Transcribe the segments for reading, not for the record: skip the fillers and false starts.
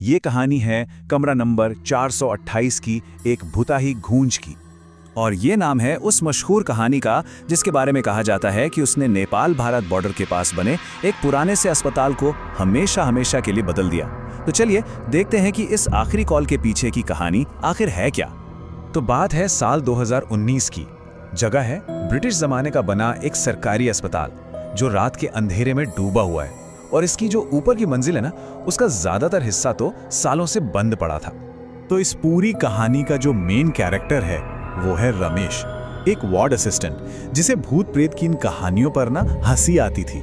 ये कहानी है कमरा नंबर 428 की एक भुताही गूंज की। और ये नाम है उस मशहूर कहानी का जिसके बारे में कहा जाता है कि उसने नेपाल भारत बॉर्डर के पास बने एक पुराने से अस्पताल को हमेशा हमेशा के लिए बदल दिया। तो चलिए देखते हैं कि इस आखिरी कॉल के पीछे की कहानी आखिर है क्या। तो बात है साल 2019 की। जगह है ब्रिटिश जमाने का बना एक सरकारी अस्पताल जो रात के अंधेरे में डूबा हुआ है, और इसकी जो ऊपर की मंजिल है ना, उसका ज्यादातर हिस्सा तो सालों से बंद पड़ा था। तो इस पूरी कहानी का जो मेन कैरेक्टर है वो है रमेश, एक वार्ड असिस्टेंट जिसे भूत प्रेत की इन कहानियों पर ना हंसी आती थी।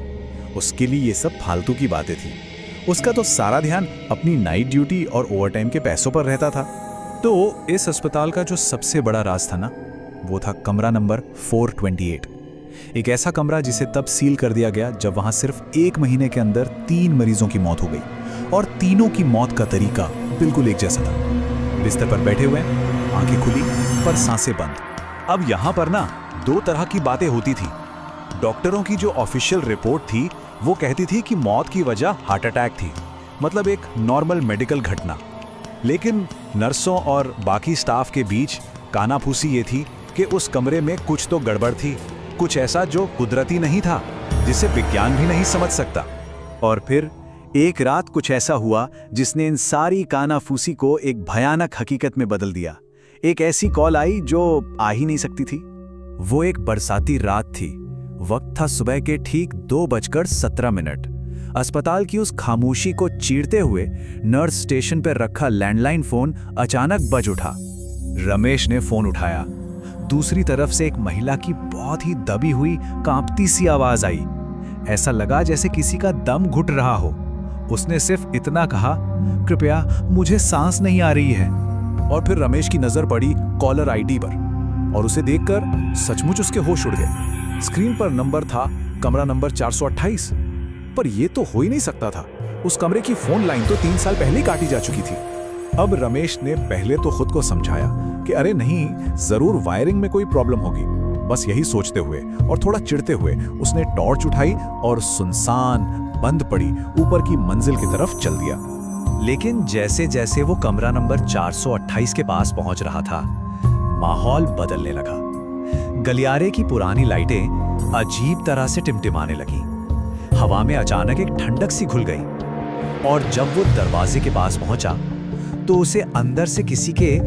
उसके लिए ये सब फालतू की बातें थी। उसका तो सारा ध्यान अपनी नाइट ड्यूटी और ओवरटाइम के पैसों पर रहता था। तो इस अस्पताल का जो सबसे बड़ा राज था ना, वो था कमरा नंबर 428। एक ऐसा कमरा जिसे तब सील कर दिया गया जब वहां सिर्फ 1 महीने के अंदर 3 मरीजों की मौत हो गई, और तीनों की मौत का तरीका बिल्कुल एक जैसा था। बिस्तर पर बैठे हुए, आंखें खुली पर सांसें बंद। अब यहां पर ना 2 तरह की बातें होती थी। डॉक्टरों की जो ऑफिशियल रिपोर्ट थी वो कहती थी कि मौत की वजह हार्ट अटैक थी, मतलब एक नॉर्मल मेडिकल घटना। लेकिन नर्सों और बाकी स्टाफ के बीच कानाफूसी ये थी कि उस कमरे में कुछ तो गड़बड़ थी, कुछ ऐसा जो कुदरती नहीं था, जिसे विज्ञान भी नहीं समझ सकता। और फिर एक रात कुछ ऐसा हुआ जिसने इन सारी कानाफूसी को एक भयानक हकीकत में बदल दिया। एक ऐसी कॉल आई जो आ ही नहीं सकती थी। वो एक बरसाती रात थी। वक्त था सुबह के ठीक 2:17। अस्पताल की उस खामोशी को चीरते हुए नर्स स्टेशन पर रखा लैंडलाइन फोन अचानक बज उठा। रमेश ने फोन उठाया। दूसरी तरफ से एक महिला की बहुत ही दबी हुई कांपती सी आवाज आई। ऐसा लगा जैसे किसी का दम घुट रहा हो। उसने सिर्फ इतना कहा, कृपया मुझे सांस नहीं आ रही है। और फिर रमेश की नजर पड़ी कॉलर आईडी पर, और उसे देखकर सचमुच उसके होश उड़ गए। स्क्रीन पर नंबर था कमरा नंबर 428। पर यह तो हो ही नहीं सकता था। उस कमरे की फोन लाइन तो 3 साल पहले काटी जा चुकी थी। अब रमेश ने पहले तो खुद को समझाया कि अरे नहीं, जरूर वायरिंग में कोई प्रॉब्लम होगी। बस यही सोचते हुए और थोड़ा चिढ़ते हुए उसने टॉर्च उठाई और सुनसान बंद पड़ी ऊपर की मंजिल की तरफ चल दिया। लेकिन जैसे जैसे वो कमरा नंबर 428 के पास पहुंच रहा था, माहौल बदलने लगा। गलियारे की पुरानी लाइटें अजीब तरह से टिमटिमाने लगी। हवा में अचानक एक ठंडक सी घुल गई, और जब वो दरवाजे के पास पहुंचा तो उसे अंदर से किसी के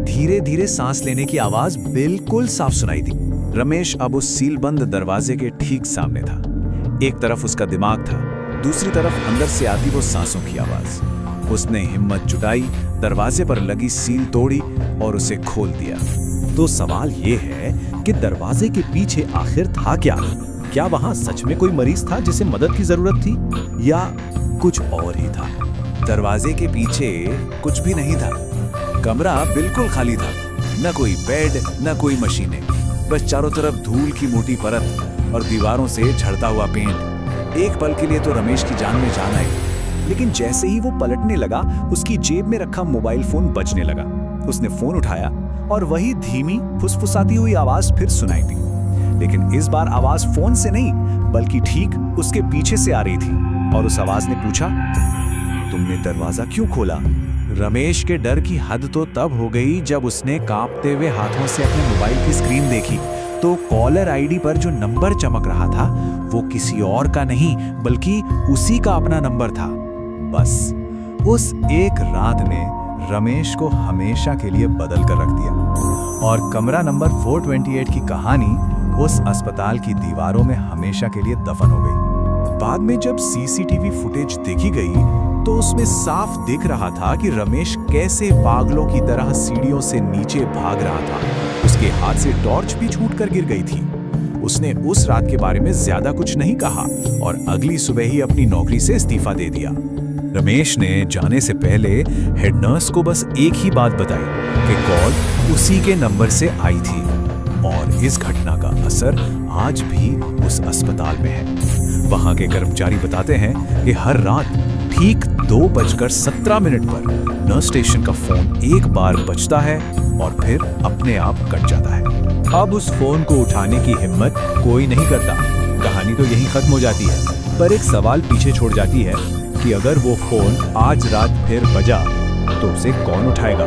धीरे धीरे सांस लेने की आवाज बिल्कुल साफ सुनाई दी। रमेश अब उस सीलबंद दरवाजे के ठीक सामने था। एक तरफ उसका दिमाग था, दूसरी तरफ अंदर से आती वो सांसों की आवाज। उसने हिम्मत जुटाई, दरवाजे पर लगी सील तोड़ी और उसे खोल दिया। तो सवाल ये है कि दरवाजे के पीछे आखिर था क्या? क्या वहां सच में कोई मरीज था जिसे मदद की जरूरत थी, या कुछ और ही था? दरवाजे के पीछे कुछ भी नहीं था। कमरा बिल्कुल खाली था। न कोई बेड, न कोई मशीनें, बस चारों तरफ धूल की मोटी परत और दीवारों से झड़ता हुआ पेंट। एक पल के लिए तो रमेश की जान में जान आई, लेकिन जैसे ही वो पलटने लगा, उसकी जेब में रखा मोबाइल फोन बजने लगा। उसने फोन उठाया और वही धीमी फुसफुसाती हुई आवाज फिर सुनाई दी। लेकिन इस बार आवाज फोन से नहीं, बल्कि ठीक उसके पीछे से आ रही थी। और उस आवाज ने पूछा, तुमने दरवाजा क्यों खोला? रमेश के डर की हद तो तब हो गई जब उसने कांपते हुए हाथों से अपने मोबाइल की स्क्रीन देखी, तो कॉलर आईडी पर जो नंबर चमक रहा था वो किसी और का नहीं, बल्कि उसी का अपना नंबर था। बस उस एक रात ने रमेश को हमेशा के लिए बदल कर रख दिया, और कमरा नंबर 428 की कहानी उस अस्पताल की दीवारों में हमेशा के लिए दफन हो गई। बाद में जब सीसीटीवी फुटेज देखी गई तो उसमें साफ दिख रहा था कि रमेश कैसे पागलों की तरह सीढ़ियों से नीचे भाग रहा था। उसके हाथ से टॉर्च भी छूट कर गिर गई थी। उसने उस रात के बारे में ज्यादा कुछ नहीं कहा और अगली सुबह ही अपनी नौकरी से इस्तीफा दे दिया। रमेश ने जाने से पहले हेड नर्स को बस एक ही बात बताई कि कॉल उसी के नंबर से आई थी, और इस घटना का असर आज भी उस अस्पताल में है। वहां के कर्मचारी बताते हैं कि हर रात ठीक 2:17 पर नर्स स्टेशन का फोन एक बार बजता है और फिर अपने आप कट जाता है। अब उस फोन को उठाने की हिम्मत कोई नहीं करता। कहानी तो यहीं खत्म हो जाती है, पर एक सवाल पीछे छोड़ जाती है कि अगर वो फोन आज रात फिर बजा तो उसे कौन उठाएगा।